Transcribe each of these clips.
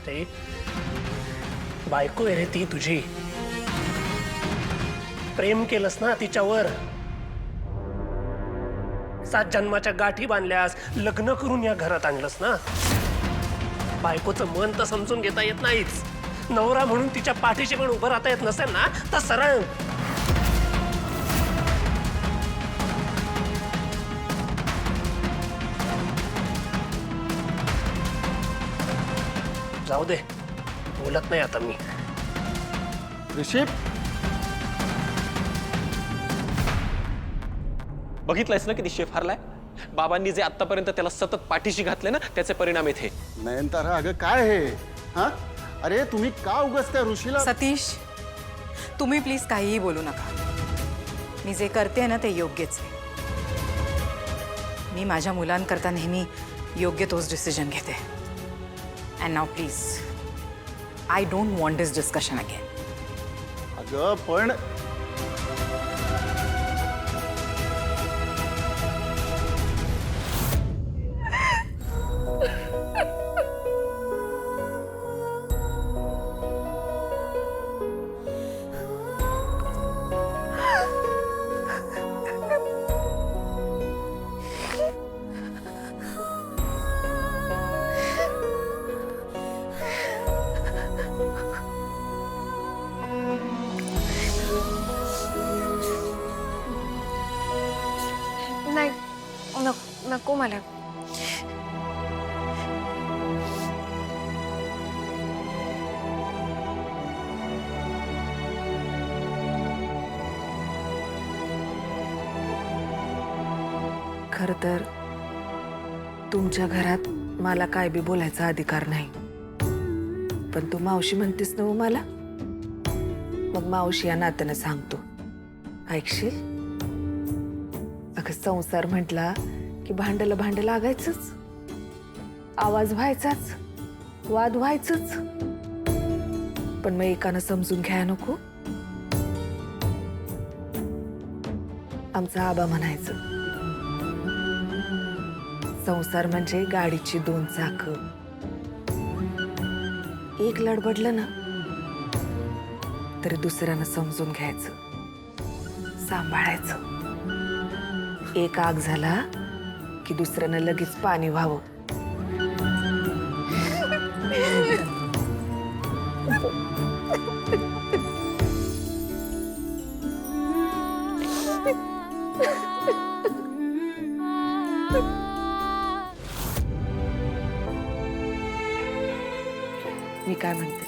ते बायको आहे रे ती तुझी. प्रेम केलंस ना तिच्यावर. 7 जन्माच्या गाठी बांधल्यास, लग्न करून या घरात आणलंस ना. बायकोचं मन तर समजून घेता येत नाहीच. नवरा म्हणून तिच्या पाठीशी पण उभं राहता येत नसेल ना तर सरळ जाऊ दे. बोलत नाही आता मी. ऋषी, बघितलंयस ना किती शेफ हारलाय. बाबांनी जे आतापर्यंत त्याला सतत पाठीशी घातले ना त्याचे परिणाम आहेत हे. नयनतारा अगं काय हे? हा, अरे तुम्ही का उगाच त्या ऋषीला? सतीश, तुम्ही प्लीज काहीही बोलू नका. मी जे करते ना ते योग्यच आहे. मी माझ्या मुलांकरता नेहमी योग्य तोच डिसिजन घेते. And now please, I don't want this discussion again. अगं पण नाही, नको मला. खरं तर तुमच्या घरात मला काय बी बोलायचा अधिकार नाही. पण तू मावशी म्हणतेस ना मला, मग मावशी या नात्यानं सांगतो. ऐकशील? अगं संसार म्हटला की भांडला भांड लागायचंच, आवाज व्हायचाच, वाद व्हायचंच. पण मग एकानं समजून घ्याय नको. आमचा आबा म्हणायचं, संसार म्हणजे गाडीची 2 चाकं. एक लडबडलं ना तरी दुसऱ्यानं समजून घ्यायचं, सांभाळायचं. एक आग झाला की दुसऱ्यानं लगेच पाणी व्हावं. मी काय म्हणते,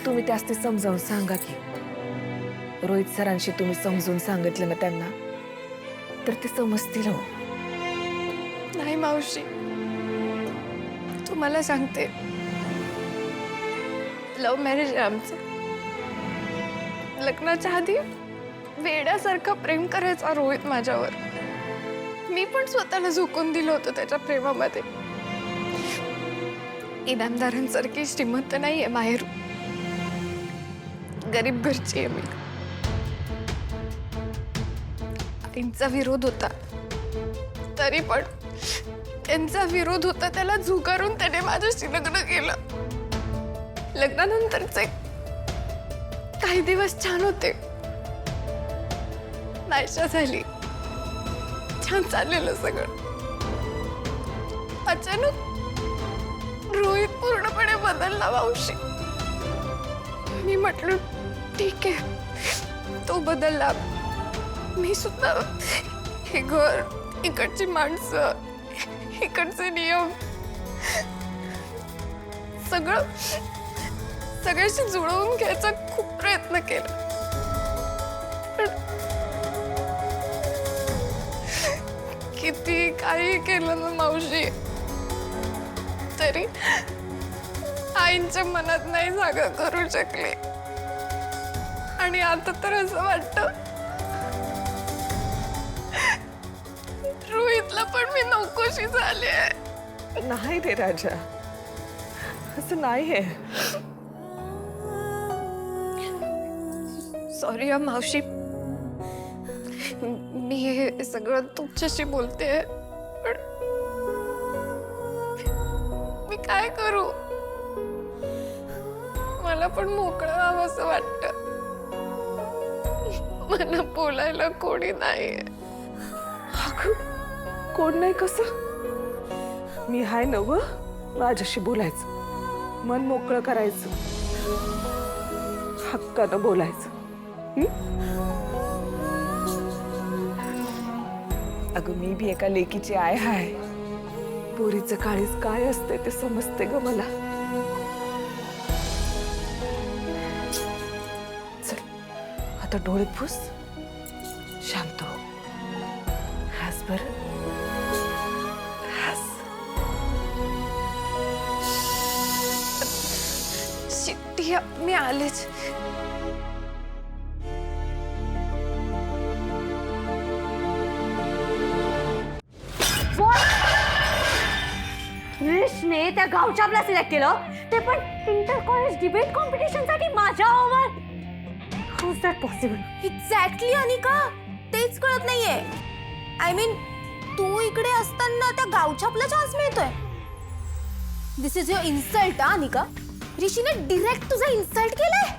तुम्ही त्यास ते समजावून सांगा की. रोहित सरांशी तुम्ही समजून सांगितलं ना त्यांना तर ते समजतील. हो नाही मावशी, तुम्हाला सांगते, लव्ह मॅरेज आहे आमचं. लग्नाच्या आधी वेड्यासारखं प्रेम करायचा रोहित माझ्यावर. मी पण स्वतःला झोकून दिलं होतं त्याच्या प्रेमामध्ये. इनामदारांसारखी श्रीमंत नाहीये बाहेर, गरीब घरची आहे मी. आईंचा विरोध होता, तरी पण त्यांचा विरोध होता त्याला झुगारून त्याने माझ्याशी लग्न केलं. लग्नानंतरचे काही दिवस छान होते, नाहीशा झाली, छान चाललेलं सगळं. अचानक रोहित पूर्णपणे बदलला मावशी. मी म्हटलं ठीक आहे, तो बदलला. मी सुद्धा हे घर, इकडची माणसं, इकडचे नियम सगळ्याशी जुळवून घ्यायचा खूप प्रयत्न केला. पण किती काही केलं ना मावशी, तरी आईंच्या मनात नाही जागा करू शकले. आणि आता तर असं वाटतं रोहितला पण मी नकोशी झाले. नाही रे राजा, असं नाही आहे. सॉरी मावशी, मी हे सगळं तुमच्याशी बोलते, पण मी काय करू? मला पण मोकळं व्हावं असं वाटतं. मला बोलायला कोणी नाहीये. कोण नाही कसं मी हाय नव माझ्याशी बोलायचं, मन मोकळं करायचं, हक्कानं बोलायचं. अगं मी बी एका लेकीची आय हाय. पोरीचं काळीज काय असते ते समजते ग मला. चल आता डोळे पुस, शांत हो. हस बर, हस. शिट्टी, मी आलेच. क्रिशने त्या गावच्या आपला सिलेक्ट केलं, ते पण इंटर कॉलेज डिबेट कॉम्पिटिशन साठी माझ्या over. How is that possible? Exactly Anika, तेच कळत नाहीये. आय मीन तू इकडे असताना त्या गावच्या आपला चान्स मिळतोय. This is your insult Anika. ऋषीने डिरेक्ट तुझा इन्सल्ट केलाय.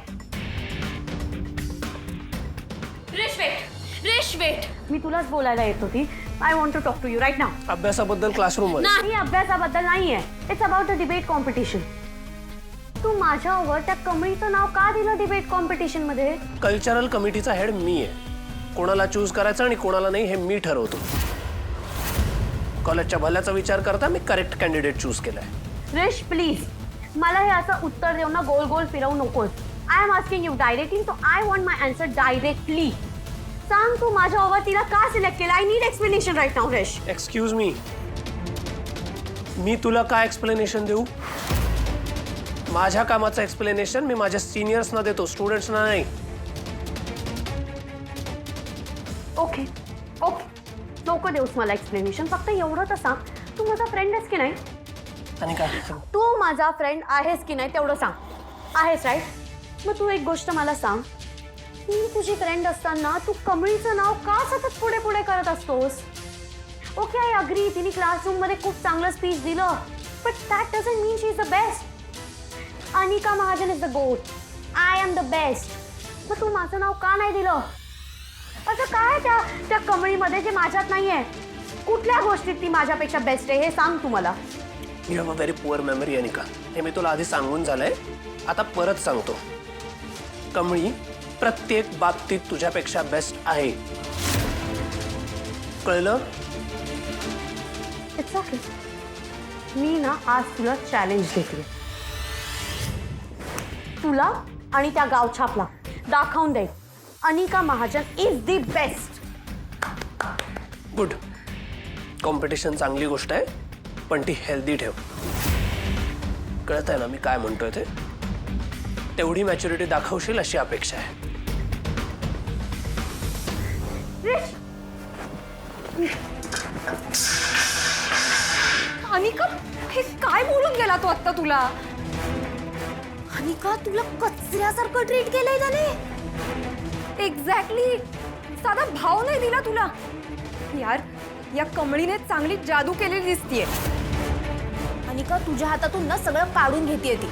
रिश वेट, मी तुलाच बोलायला येत होती. I want to talk to you right now. अभ्यासाबद्दल क्लासरूम मध्ये नाही, अभ्यासाबद्दल नाहीये. It's about the debate competition. तू माझ्यावर त्या कमळीचं नाव का दिलं डिबेट कॉम्पिटिशन मध्ये? कल्चरल कमिटीचा हेड मी आहे. कोणाला चूज करायचं आणि कोणाला नाही हे मी ठरवतो. कॉलेजच्या भल्याचा विचार करता मी करेक्ट कॅन्डिडेट चूज केलाय. रिश प्लीज, मला हे असं उत्तर देऊन ना गोल गोल फिरवू नकोस. I am asking you directly, so I want my answer directly. सांग तू माझ्यावर तिला का सिलेक्ट केलं? I need explanation right now. Rish, excuse मी तुला काय एक्सप्लेनेशन देऊ? माझ्या कामाचं एक्सप्लेनेशन मी माझ्या सिनियर्सना देतो, स्टुडंट्सना नाही. ओके ओके, नको देऊस मला एक्सप्लेनेशन. फक्त एवढं तर सांग, तू माझा फ्रेंड आहेस की नाही? आणि काय तू माझा फ्रेंड आहेस की नाही तेवढं सांग. आहेस राईट? मग तू एक गोष्ट मला सांग, तू तुझी फ्रेंड असताना तू कमळीचं नाव का सतत पुढे पुढे करत असतोस? ओके, आय अग्री, तिने क्लासरूम मध्ये खूप चांगलं स्पीच दिलं, but that doesn't mean she is the best. Anika Mahajan is the goat. I am the best. मग तू माझं नाव का नाही दिलं? असं काय त्या कमळीमध्ये जे माझ्यात नाहीये? कुठल्या गोष्टीत ती माझ्यापेक्षा बेस्ट आहे हे सांग तू मला. You have a very poor memory Anika. हे मी तुला आधी सांगून झालंय, आता परत सांगतो. कमळी प्रत्येक बाबतीत तुझ्यापेक्षा बेस्ट आहे, कळलं? It's okay. मी ना आज तुला चॅलेंज देते. तुला आणि त्या गावछापला दाखवून दे Anika Mahajan is the best. Good. Competition चांगली गोष्ट आहे, पण ती हेल्दी ठेव. कळत आहे ना मी काय म्हणतोय ते? तेवढी मॅच्युरिटी दाखवशील अशी अपेक्षा आहे. अनिका, हे काय बोलून गेला तो आता तुला? अनिका, तुला कचऱ्यासारखं ट्रीट केलंय त्याने. एक्झॅक्टली, साधा भाव नाही दिला तुला. यार, या कमळीने चांगली जादू केलेली दिसतीये. अनिका, तुझ्या हातातून ना सगळं काढून घेतेय ती.